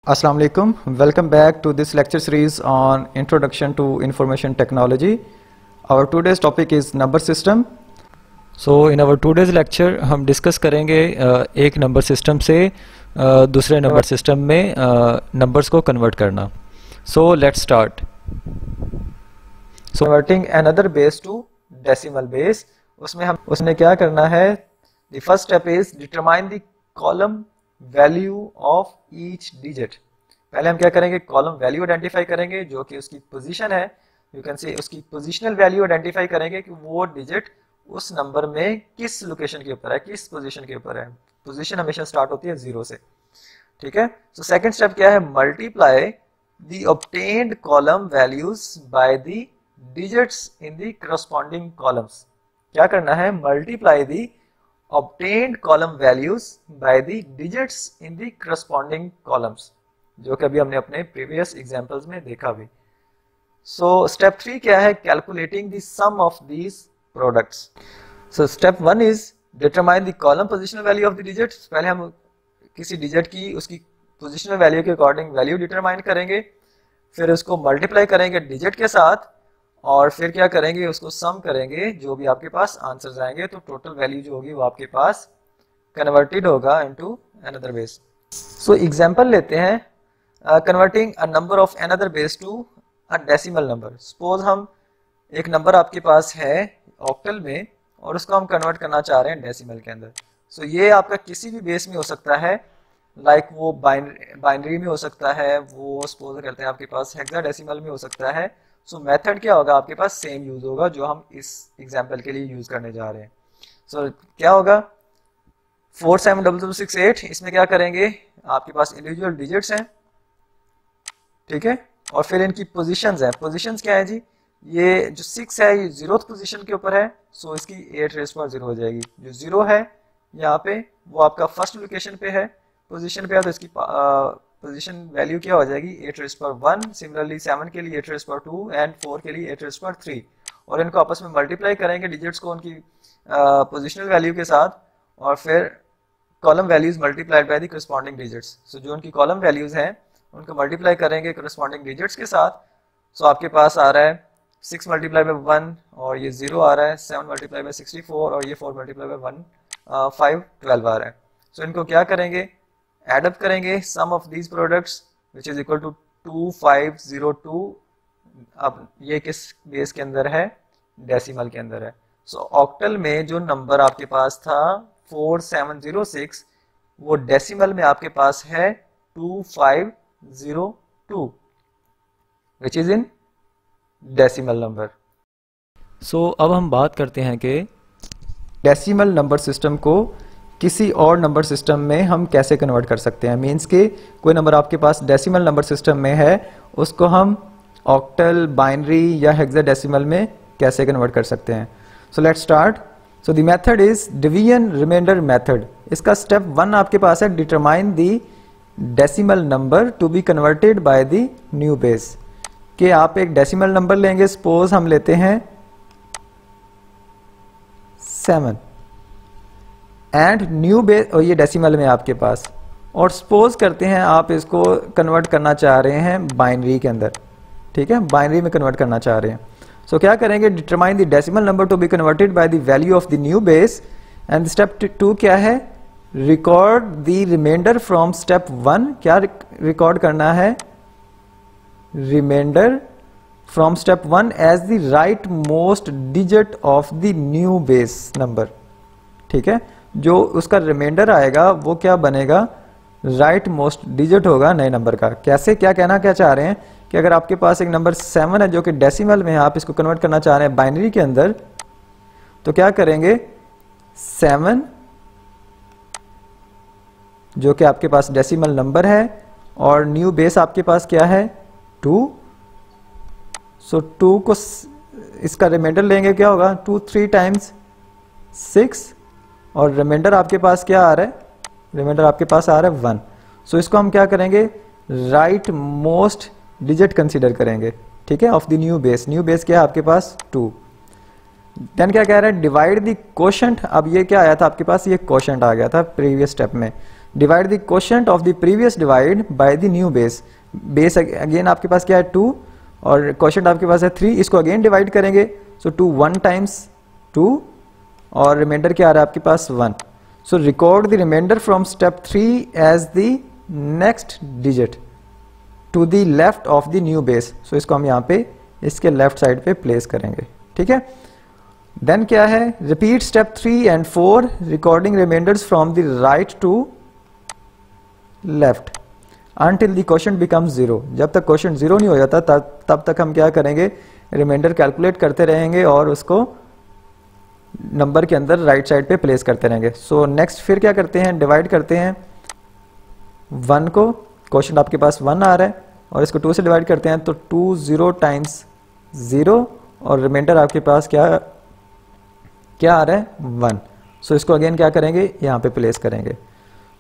Assalamu alaikum. Welcome back to this lecture series on Introduction to Information Technology. Our today's topic is number system. So in our today's lecture हम discuss करेंगे एक number system से दूसरे number system में numbers को convert करना. So let's start. So converting another base to decimal base. उसमें क्या करना है? The first step is determine the column value of each digit. पहले हम क्या करेंगे? कॉलम वैल्यू आइडेंटिफाई करेंगे जो कि उसकी पोजीशन है. यू कैन से उसकी पोजीशनल वैल्यू आइडेंटिफाई करेंगे कि वो डिजिट उस नंबर में किस लोकेशन के ऊपर है, किस पोजीशन के ऊपर है. पोजीशन हमेशा स्टार्ट होती है 0 से. ठीक है. सो सेकंड स्टेप क्या है? Multiply the obtained column values by the digits in the corresponding columns. क्या करना है? Multiply the obtained column values by the digits in the corresponding columns, जो कि अभी हमने अपने previous examples में देखा भी. So step 3 क्या है? Calculating the sum of these products. So step 1 is determine the column positional value of the digits. पहले हम किसी digit की उसकी positional value के according value determine करेंगे, फिर उसको multiply करेंगे digit के साथ और फिर क्या करेंगे? उसको सम करेंगे, जो भी आपके पास आंसर्स आएंगे तो टोटल वैल्यू जो होगी वो आपके पास कन्वर्टेड होगा into another base. So example लेते हैं. Converting a number of another base to a decimal number. Suppose हम एक नंबर आपके पास है ऑक्टल में और उसको हम कन्वर्ट करना चाह रहे हैं डेसिमल के अंदर. सो ये आपका किसी भी बेस में हो सकता है, लाइक वो बाइनरी में हो सकता है, वो सपोज करते हैं आपके पास हेक्साडेसिमल में हो सकता है. सो मेथड क्या होगा? आपके पास सेम यूज होगा जो हम इस एग्जांपल के लिए यूज करने जा रहे हैं. सो क्या होगा? 470068. इसमें क्या करेंगे? आपके पास इंडिविजुअल डिजिट्स हैं, ठीक है, और फिर इनकी पोजीशंस हैं. पोजीशंस क्या है जी? ये जो 6 है ये 0th पोजीशन के ऊपर है, सो इसकी 8 हो जाएगी. जो 0 है यहाँ पे वो आपका फर्स्ट लोकेशन पे है, पोजीशन पे है, तो इसकी पोजीशन वैल्यू क्या हो जाएगी? 8 सिमिलरली 7 के लिए 8 एंड 4 के लिए 8 और इनको आपस में मल्टीप्लाई करेंगे डिजिट्स को उनकी पोजीशनल वैल्यू के साथ, और फिर column values multiplied by the corresponding digits. So जो उनकी कॉलम वैल्यूज हैं उनको मल्टीप्लाई करेंगे करस्पॉन्डिंग डिजिट्स के साथ. सो आपके पास आ रहा है 6 मल्टीप्लाई बाय 1 और ये 0 आ रहा है, 7 मल्टीप्लाई बाय 64 और ये 4 मल्टीप्लाई बाय 1 5 12 आ रहा है. सो इनको क्या करेंगे? एड अप करेंगे sum of these products which is equal to 2502. अब ये किस बेस के अंदर है? डेसिमल के अंदर है. सो ऑक्टल में जो नंबर आपके पास था 4706 वो डेसिमल में आपके पास है 2502 which is in decimal number. So अब हम बात करते हैं कि डेसिमल नंबर सिस्टम को किसी और नंबर सिस्टम में हम कैसे कन्वर्ट कर सकते हैं. मींस के कोई नंबर आपके पास डेसिमल नंबर सिस्टम में है, उसको हम ऑक्टल, बाइनरी या हेक्साडेसिमल में कैसे कन्वर्ट कर सकते हैं. So let's start. So the method is division remainder method. इसका स्टेप 1 आपके पास है determine the decimal number to be converted by the new base. कि आप एक डेसिमल नंबर लेंगे, सपोज हम लेते हैं 7 एंड न्यू बेस, और ये डेसिमल में आपके पास, और सपोज करते हैं आप इसको कन्वर्ट करना चाह रहे हैं बाइनरी के अंदर. ठीक है, बाइनरी में कन्वर्ट करना चाह रहे हैं. सो क्या करेंगे? Determine the decimal number to be converted by the value of the new base. And step 2 क्या है? Record the remainder from step 1. क्या रिकॉर्ड करना है? Remainder from step 1 as the rightmost digit of the new base number. ठीक है, जो उसका reminder आएगा वो क्या बनेगा? राइट मोस्ट डिजिट होगा नए नंबर का. कैसे? क्या कहना क्या चाह रहे हैं कि अगर आपके पास एक नंबर 7 है जो कि डेसिमल में है, आप इसको कन्वर्ट करना चाह रहे हैं बाइनरी के अंदर, तो क्या करेंगे? 7 जो कि आपके पास डेसिमल नंबर है और न्यू बेस आपके पास क्या है? 2. सो 2 को इसका रिमाइंडर लेंगे, क्या होगा? 2 3 टाइम्स 6 और रिमाइंडर आपके पास क्या आ रहा है? रिमाइंडर आपके पास आ रहा है 1. सो इसको हम क्या करेंगे? राइट मोस्ट डिजिट कंसीडर करेंगे. ठीक है, of the new base. New base क्या है आपके पास? 2. देन क्या कह रहा है? Divide the quotient. अब ये क्या आया था आपके पास? ये कोशेंट आ गया था प्रीवियस स्टेप में. Divide the quotient of the previous divide by the new base. Base again आपके पास क्या है 2 और क्वोशंट आपके पास है 3, इसको अगेन डिवाइड करेंगे। सो 2 1 टाइम्स 2 और रिमाइंडर क्या आ रहा है आपके पास 1। So record the remainder from step 3 as the next digit to the left of the new base. So इसको हम यहाँ पे इसके लेफ्ट साइड पे प्लेस करेंगे, ठीक है। देन क्या है, repeat step 3 and 4 recording remainders from the right to left until the quotient becomes 0। जब तक क्वोशंट 0 नहीं हो जाता तब तक हम क्या करेंगे, रिमाइंडर कैलकुलेट करते रहेंगे और उसको नंबर के अंदर राइट साइड पे प्लेस करते रहेंगे। सो नेक्स्ट फिर क्या करते हैं, डिवाइड करते हैं 1 को, क्वोशंट आपके पास 1 आ रहा है और इसको 2 से डिवाइड करते हैं तो 2 0 टाइम्स 0 और रिमाइंडर आपके पास क्या आ रहा है 1। सो इसको अगेन क्या करेंगे, यहाँ पे प्लेस करेंगे।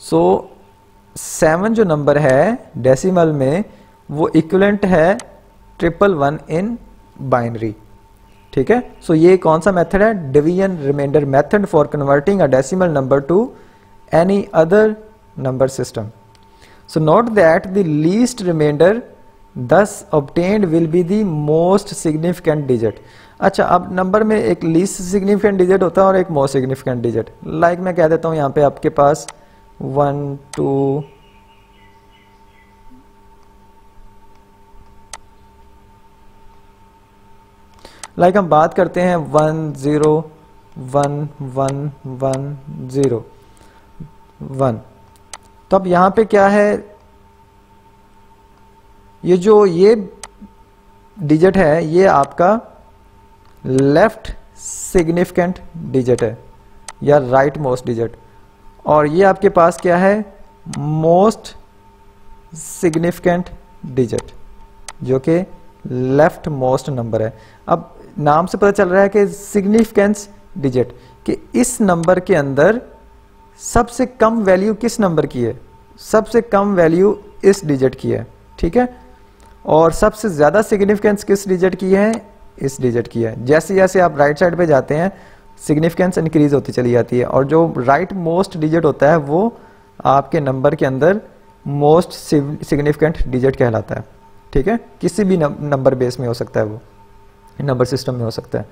सो 7 जो नंबर है डेसिमल में वो इक्विवेलेंट है 111 इन बाइनरी, ठीक है। सो ये कौन सा मेथड है, division remainder method for converting a decimal number to any other number system. So note that the least remainder thus obtained will be the most significant digit। अच्छा, अब number में एक लीस्ट सिग्निफिकेंट डिजिट होता है और एक most significant digit. Like मैं कह देता हूं यहाँ पे आपके पास 1 2 लाइक हम बात करते हैं 1 0 1 1 1 0 1। तो अब यहाँ पे क्या है, ये डिजिट है ये आपका लेफ्ट सिग्निफिकेंट डिजिट है या राइट मोस्ट डिजिट, और ये आपके पास क्या है, मोस्ट सिग्निफिकेंट डिजिट जो कि लेफ्ट मोस्ट नंबर है। अब नाम से पता चल रहा है कि सिग्निफिकेंस डिजिट कि इस नंबर के अंदर सबसे कम वैल्यू किस नंबर की है, सबसे कम वैल्यू इस डिजिट की है, ठीक है, और सबसे ज्यादा सिग्निफिकेंस किस डिजिट की है, इस डिजिट की है। जैसे जैसे आप राइट साइड पे जाते हैं सिग्निफिकेंस इंक्रीज होती चली जाती है, और जो राइट मोस्ट डिजिट होता है वो आपके नंबर के अंदर मोस्ट सिग्निफिकेंट डिजिट कहलाता है, ठीक है। किसी भी नंबर बेस में हो सकता है, वो नंबर सिस्टम में हो सकता है।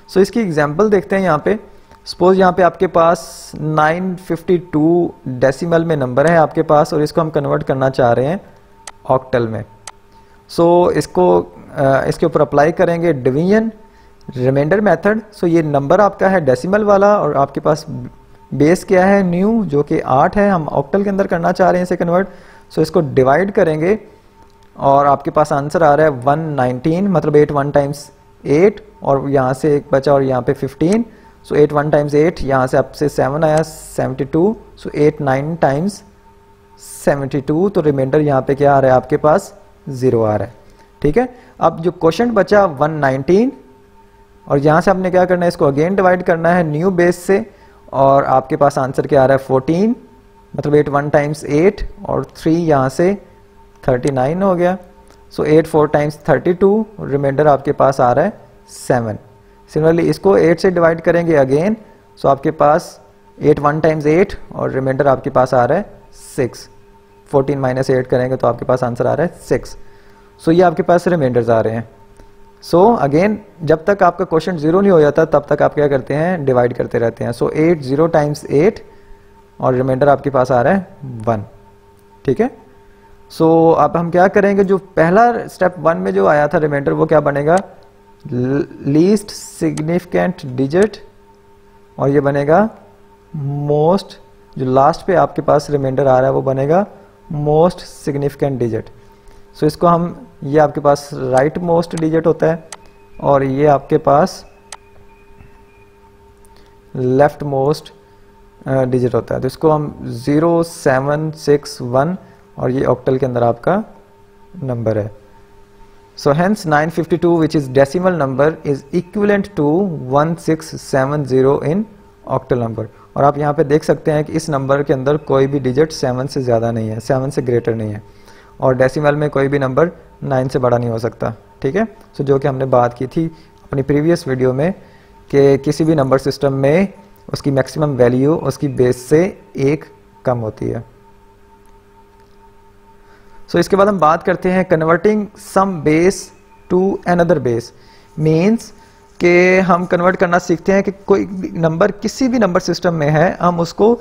सो इसकी एग्जांपल देखते हैं यहाँ पे। सपोज यहाँ पे आपके पास 952 डेसिमल में नंबर है आपके पास, और इसको हम कन्वर्ट करना चाह रहे हैं ऑक्टल में। सो इसके ऊपर अप्लाई करेंगे डिवीजन रिमाइंडर मेथड। सो ये नंबर आपका है डेसिमल वाला और आपके पास बेस क्या है, न्यू, जो कि 8 है, हम ऑक्टल के अंदर करना चाह रहे हैं इसे कन्वर्ट। सो इसको डिवाइड करेंगे और आपके पास आंसर आ रहा है 119, मतलब 8 1 टाइम्स 8 और यहाँ से एक बचा और यहाँ पे 15। सो 8 1 टाइम्स 8, यहाँ से आपसे 7 आया 72। सो 8 9 टाइम्स 72, तो रिमाइंडर यहाँ पे क्या आ रहा है आपके पास 0 आ रहा है, ठीक है। अब जो क्वोशंट बचा 119 और यहाँ से आपने क्या करना है, इसको अगेन डिवाइड करना है न्यू बेस से, और आपके पास आंसर क्या आ रहा है 14, मतलब 8 1 टाइम्स 8 और 3 यहाँ से 39 हो गया। सो 8 4 टाइम्स 32, रिमाइंडर आपके पास आ रहा है 7। सिमिलरली इसको 8 से डिवाइड करेंगे अगेन, सो आपके पास 8 1 टाइम्स 8 और रिमाइंडर आपके पास आ रहा है 6। 14 माइनस 8 करेंगे तो आपके पास आंसर आ रहा है 6। सो ये आपके पास रिमाइंडर्स आ रहे हैं। सो अगेन जब तक आपका क्वोशंट 0 नहीं हो जाता तब तक आप क्या करते हैं, डिवाइड करते रहते हैं। सो 8 0 टाइम्स 8 और रिमाइंडर आपके पास आ रहा है 1, ठीक है। सो अब हम क्या करेंगे, जो पहला स्टेप 1 में जो आया था रिमाइंडर वो क्या बनेगा, लीस्ट सिग्निफिकेंट डिजिट, और ये बनेगा मोस्ट, जो लास्ट पे आपके पास रिमाइंडर आ रहा है वो बनेगा मोस्ट सिग्निफिकेंट डिजिट। सो इसको हम, ये आपके पास राइट मोस्ट डिजिट होता है और ये आपके पास लेफ्ट मोस्ट डिजिट होता है, तो इसको हम 0 7 6 1 और ये ऑक्टल के अंदर आपका नंबर है। So hence 952 which is decimal number is equivalent to 1670 in octal number. और आप यहाँ पे देख सकते हैं कि इस नंबर के अंदर कोई भी डिजिट 7 से ज़्यादा नहीं है, 7 से ग्रेटर नहीं है, और डेसिमल में कोई भी नंबर 9 से बड़ा नहीं हो सकता, ठीक है। सो जो कि हमने बात की थी अपनी प्रीवियस वीडियो में कि किसी भी नंबर सिस्टम में उसकी मैक्सिमम वैल्यू उसकी बेस से 1 कम होती है। सो इसके बाद हम बात करते हैं converting some base to another base. Means कि हम कन्वर्ट करना सीखते हैं कि कोई नंबर किसी भी नंबर सिस्टम में है, हम उसको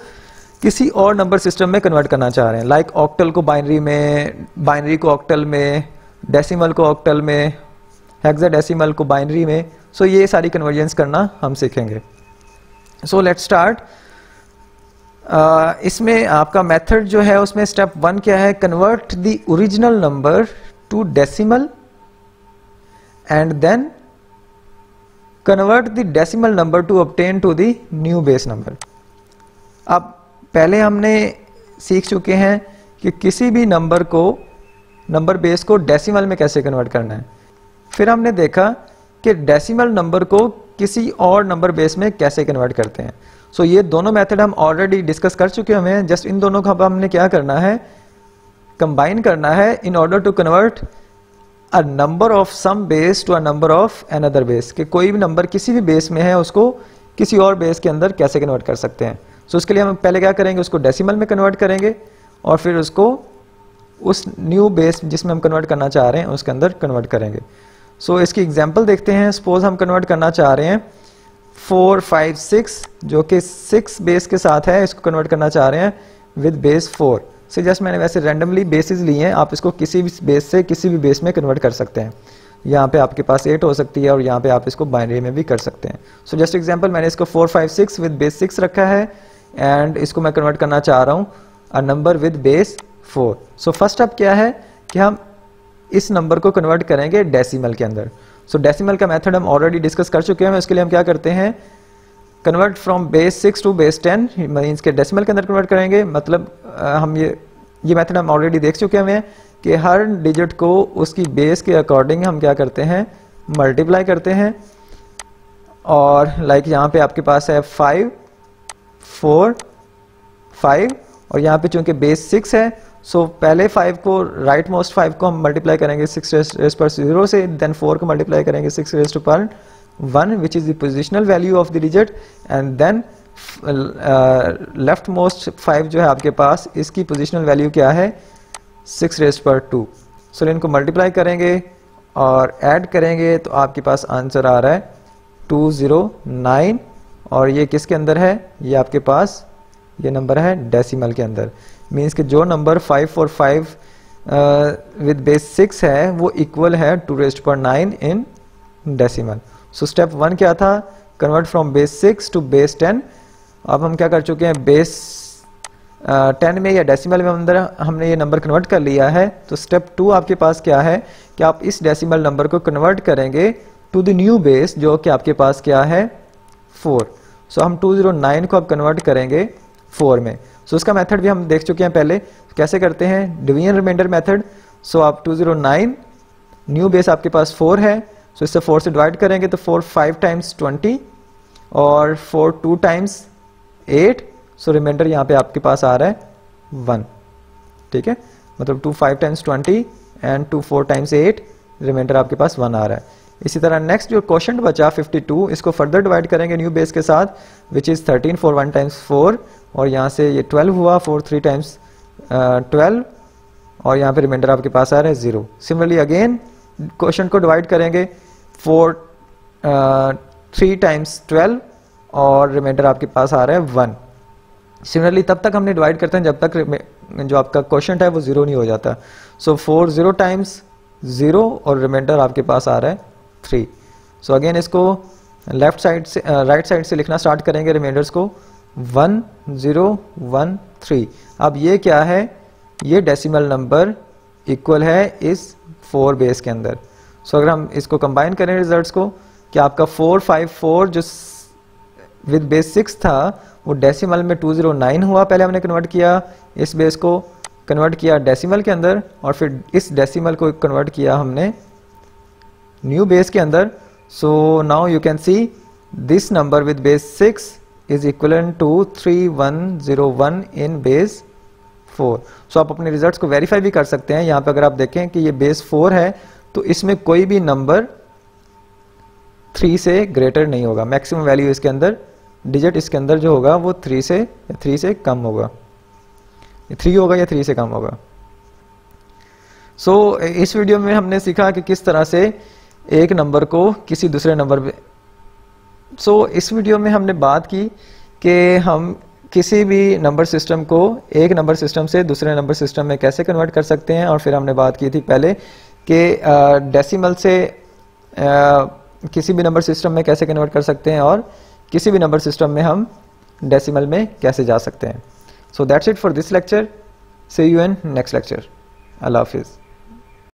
किसी और नंबर सिस्टम में कन्वर्ट करना चाह रहे हैं। लाइक ऑक्टल को बाइनरी में, बाइनरी को ऑक्टल में, डेसिमल को ऑक्टल में, हेक्साडेसिमल को बाइनरी में। सो ये सारी कन्वर्जन्स करना हम सीखेंगे। सो लेट्स स्टार्ट। इसमें आपका मेथड जो है उसमें स्टेप 1 क्या है, convert the original number to decimal and then convert the decimal number to obtain to the new base number. अब पहले हमने सीख चुके हैं कि किसी भी नंबर को, नंबर बेस को डेसिमल में कैसे कन्वर्ट करना है। फिर हमने देखा कि डेसिमल नंबर को किसी और नंबर बेस में कैसे कन्वर्ट करते हैं। सो ये दोनों मेथड हम ऑलरेडी डिस्कस कर चुके हैं। जस्ट इन दोनों को हमने क्या करना है, कंबाइन करना है in order to convert a number of some base to a number of another base. कि कोई भी नंबर किसी भी बेस में है उसको किसी और बेस के अंदर कैसे कन्वर्ट कर सकते हैं। सो उसके लिए हम पहले क्या करेंगे, उसको डेसिमल में कन्वर्ट करेंगे और फिर उसको उस न्यू बेस जिसमें हम कन्वर्ट करना चाह रहे हैं उसके अंदर कन्वर्ट करेंगे। सो इसकी एग्जांपल देखते हैं। सपोज हम कन्वर्ट करना चाह रहे हैं 4, 5, 6 जो कि 6 बेस के साथ है, इसको कन्वर्ट करना चाह रहे हैं विद बेस 4। सो जस्ट मैंने वैसे रैंडमली बेसिस लिए हैं, आप इसको किसी भी बेस से किसी भी बेस में कन्वर्ट कर सकते हैं। यहाँ पे आपके पास 8 हो सकती है और यहाँ पे आप इसको बाइनरी में भी कर सकते हैं। सो जस्ट एग्जांपल, मैंने इसको 4, 5, 6 विद बेस 6 रखा है एंड इसको मैं कन्वर्ट करना चाह रहा हूँ a number with base 4। So first step क्या है कि हम इस नंबर को कन्वर्ट करेंगे डेसिमल के अंदर। सो डेसिमल का मेथड हम ऑलरेडी डिस्कस कर चुके हैं। उसके लिए हम क्या करते हैं, convert from base 6 to base 10 means के डेसिमल के अंदर कन्वर्ट करेंगे। मतलब हम ये मेथड हम ऑलरेडी देख चुके हैं कि हर डिजिट को उसकी बेस के अकॉर्डिंग हम क्या करते हैं, मल्टीप्लाई करते हैं। और लाइक यहाँ पे आपके पास है 5, 4, 5 और यहाँ पे चूंकि बेस 6 है, सो पहले 5 को, राइट मोस्ट 5 को हम मल्टीप्लाई करेंगे 6 रेज़ पर 0 से, देन 4 को मल्टीप्लाई करेंगे 6 रेज़ पर 1 which is the positional value of the digit, and then leftmost 5 जो है आपके पास, इसकी पोजिशनल वैल्यू क्या है, 6 रेज़ पर 2। सो इनको मल्टीप्लाई करेंगे और ऐड करेंगे तो आपके पास आंसर आ रहा है 209। और ये किसके अंदर है, ये आपके पास ये नंबर है डेसिमल के अंदर। मीन्स कि जो नंबर 545 विद बेस 6 है वो इक्वल है 2 रेज़ पर 9 इन डेसिमल। सो स्टेप 1 क्या था, convert from base 6 to base 10। अब हम क्या कर चुके हैं, बेस 10 में या डेसिमल में अंदर हमने ये नंबर कन्वर्ट कर लिया है। तो स्टेप 2 आपके पास क्या है कि आप इस डेसिमल नंबर को कन्वर्ट करेंगे टू द न्यू बेस जो कि आपके पास क्या है, 4। सो हम 209 को अब कन्वर्ट करेंगे 4 में। सो उसका मेथड भी हम देख चुके हैं पहले, कैसे करते हैं, डिवीजन रिमाइंडर मेथड। सो आप 209, न्यू बेस आपके पास 4 है, सो इससे 4 से डिवाइड करेंगे तो 4 5 टाइम्स 20 और 4 2 टाइम्स 8। सो रिमाइंडर यहाँ पे आपके पास आ रहा है 1। ठीक है, मतलब 2 5 टाइम्स 20 एंड 2 4 टाइम्स 8, रिमाइंडर आपके पास 1 आ रहा है। इसी तरह नेक्स्ट जो क्वेश्चन बचा 52, इसको फर्दर डिवाइड करेंगे न्यू बेस के साथ विच इज़ 13, 4 1 टाइम्स 4 और यहाँ से ये 12 हुआ, 4 3 टाइम्स 12 और यहाँ पे रिमाइंडर आपके पास आ रहा है 0। सिमिलरली अगेन क्वेश्चन को डिवाइड करेंगे 4 3 टाइम्स 12 और रिमाइंडर आपके पास आ रहा है 1। सिमिलरली तब तक हमने डिवाइड करते हैं जब तक जो आपका क्वेश्चन है वो 0 नहीं हो जाता। सो 4 0 टाइम्स 0 और रिमाइंडर आपके पास आ रहा है 3। सो अगेन इसको लेफ्ट साइड से राइट साइड से लिखना स्टार्ट करेंगे रिमाइंडर्स को, 1 0 1 3। अब ये क्या है, ये डेसिमल नंबर इक्वल है इस 4 बेस के अंदर। सो अगर हम इसको कंबाइन करें रिजल्ट्स को, कि आपका 454 जो विद बेस 6 था वो डेसिमल में 209 हुआ, पहले हमने कन्वर्ट किया, इस बेस को कन्वर्ट किया डेसिमल के अंदर और फिर इस डेसिमल को कन्वर्ट किया हमने न्यू बेस के अंदर। So now you can see this number with base 6 is equivalent to 3101 in base 4। सो आप अपने रिजल्ट्स को वेरीफाई भी कर सकते हैं। यहाँ पे अगर आप देखें कि ये बेस 4 है तो इसमें कोई भी नंबर 3 से ग्रेटर नहीं होगा। मैक्सिमम वैल्यू इसके अंदर, डिजिट इसके अंदर जो होगा वो 3 से कम होगा, 3 होगा या 3 से कम होगा। सो इस वीडियो में हमने सीखा कि किस तरह से एक नंबर को किसी दूसरे नंबर पे इस वीडियो में हमने बात की कि हम किसी भी नंबर सिस्टम को एक नंबर सिस्टम से दूसरे नंबर सिस्टम में कैसे कन्वर्ट कर सकते हैं, और फिर हमने बात की थी पहले कि डेसिमल से किसी भी नंबर सिस्टम में कैसे कन्वर्ट कर सकते हैं और किसी भी नंबर सिस्टम में हम डेसिमल में कैसे जा सकते हैं. So that's it for this lecture. See you in next lecture. अल्लाह हाफिज़.